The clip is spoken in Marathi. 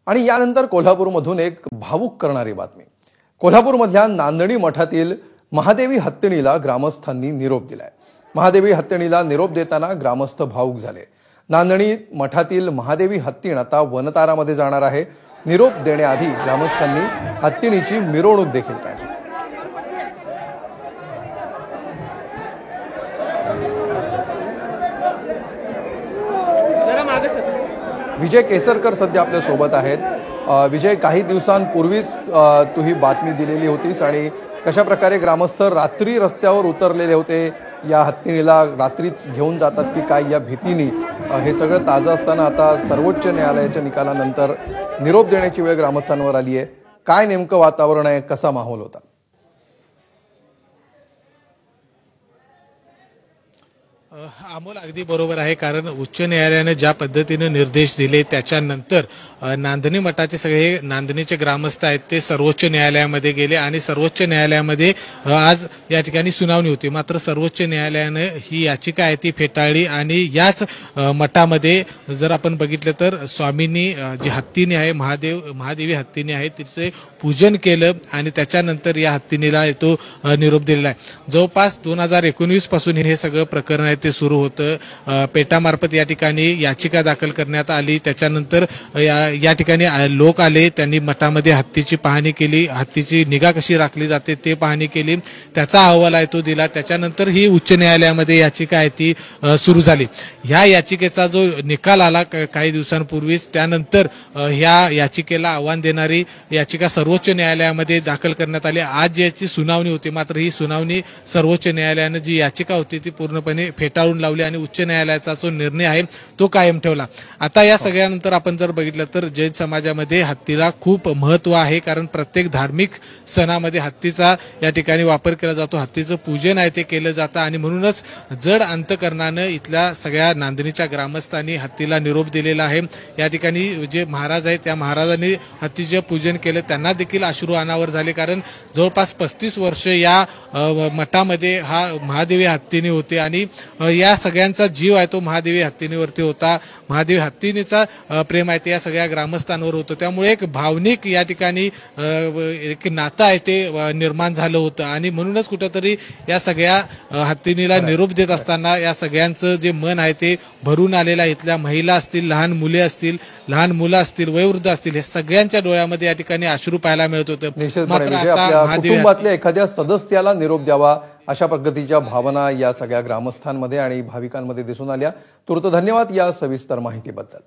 आणि यानंतर कोल्हापूरमधून एक भावुक करणारी बातमी। कोल्हापूरमधल्या नांदणी मठातील महादेवी हत्तीणीला ग्रामस्थांनी निरोप दिलाय। महादेवी हत्तीणीला निरोप देताना ग्रामस्थ भावुक झाले। नांदणी मठातील महादेवी हत्तीण आता वनतारामध्ये जाणार आहे। निरोप देण्याआधी ग्रामस्थांनी हत्तीणीची मिरवणूक देखील काढली। विजय केसरकर सध्या आपल्या सोबत आहेत। विजय, काही दिवसांपूर्वीच तू ही बातमी दिलेली होतीस आणि कशा प्रकारे ग्रामस्थ रात्री रस्त्यावर उतरलेले होते, या हत्तीणीला रात्रीच घेऊन जातात की काय या भीतीने, हे सगळं ताजं असताना आता सर्वोच्च न्यायालयाच्या निकालानंतर निरोप देण्याची वेळ ग्रामस्थांवर आली आहे। काय नेमकं वातावरण आहे, कसा माहोल होता? अमोल अगदी बरोबर आहे, कारण उच्च न्यायालयाने ज्या पद्धतीने निर्देश दिले त्याच्यानंतर नांदणी मठाचे सगळे नांदणीचे ग्रामस्थ आहेत ते सर्वोच्च न्यायालयामध्ये गेले आणि सर्वोच्च न्यायालयामध्ये आज या ठिकाणी सुनावणी होती। मात्र सर्वोच्च न्यायालयाने ही याचिका आहे ती फेटाळली आणि याच मठामध्ये जर आपण बघितलं तर स्वामींनी जी हत्तीणी आहे महादेवी हत्तीणी आहे तिचे पूजन केलं आणि त्याच्यानंतर या हत्तीणीला तो निरोप दिलेला आहे। जवळपास 2019 पासून हे सगळं प्रकरण आहे ते सुरू होतं। पेटामार्फत या ठिकाणी याचिका दाखल करण्यात आली। त्याच्यानंतर या ठिकाणी लोक आले, त्यांनी मठामध्ये हत्तीची पाहणी केली, हत्तीची निगा कशी राखली जाते ते पाहणी केली, त्याचा अहवाल आहे तो दिला। त्याच्यानंतर ही उच्च न्यायालयामध्ये याचिका आहे ती सुरू झाली। ह्या याचिकेचा जो निकाल आला काही दिवसांपूर्वीच, त्यानंतर ह्या याचिकेला आव्हान देणारी याचिका सर्वोच्च न्यायालयामध्ये दाखल करण्यात आली। आज याची सुनावणी होती, मात्र ही सुनावणी सर्वोच्च न्यायालयाने जी याचिका होती ती पूर्णपणे फेटाळून लावली आणि उच्च न्यायालयाचा जो निर्णय आहे तो कायम ठेवला। आता या सगळ्यानंतर आपण जर बघितलं तर जैन समाजामध्ये हत्तीला खूप महत्व आहे, कारण प्रत्येक धार्मिक सणामध्ये हत्तीचा या ठिकाणी वापर केला जातो, हत्तीचं पूजन आहे ते केलं जातं आणि म्हणूनच जड अंतकरणानं इथल्या सगळ्या नांदणीच्या ग्रामस्थांनी हत्तीला निरोप दिलेला आहे। या ठिकाणी जे महाराज आहेत त्या महाराजांनी हत्तीचे पूजन केलं, त्यांना देखील अश्रू अनावर झाले, कारण जवळपास 35 वर्ष या मठामध्ये हा महादेवी हत्तीणी होते आणि या सगळ्यांचा जीव आहे तो महादेवी हत्तीणीवरती होता। महादेवी हत्तीणीचा प्रेम आहे ते या सगळ्या ग्रामस्थांवर होतं, त्यामुळे एक भावनिक या ठिकाणी एक नातं आहे ते निर्माण झालं होतं आणि म्हणूनच कुठेतरी या सगळ्या हत्तीणीला निरोप देत असताना या सगळ्यांचं जे मन आहे ते भरून आलेलं आहे। इथल्या महिला असतील, लहान मुले असतील, लहान मुलं असतील, वयोवृद्ध असतील, हे सगळ्यांच्या डोळ्यामध्ये या ठिकाणी अश्रू पाहायला मिळत होतं। मात्र आता कुटुंबातल्या एखाद्या सदस्याला निरोप द्यावा अशा पद्धतीच्या भावना या सगळ्या ग्रामस्थांमध्ये आणि भाविकांमध्ये दिसून आल्या। तुर्त धन्यवाद या सविस्तर माहितीबद्दल।